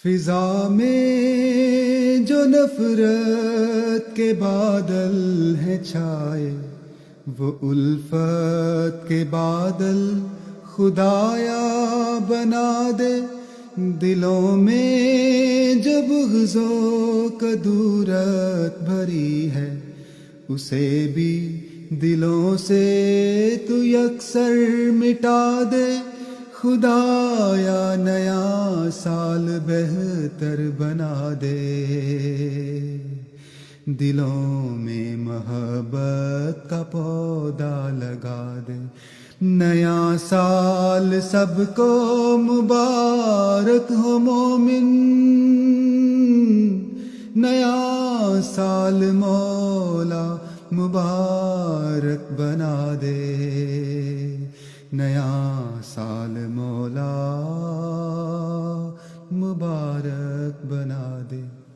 فضا میں جو نفرت کے بادل ہیں چھائے، وہ الفت کے بادل خدایا بنا دے۔ دلوں میں جو بغض و کدورت بھری ہے، اسے بھی دلوں سے تو یکسر مٹا دے۔ خدایا نیا سال بہتر بنا دے، دلوں میں محبت کا پودا لگا دے۔ نیا سال سب کو مبارک ہو مومن، نیا سال مولا مبارک بنا دے، نیا سال مولا مبارک بنا دے۔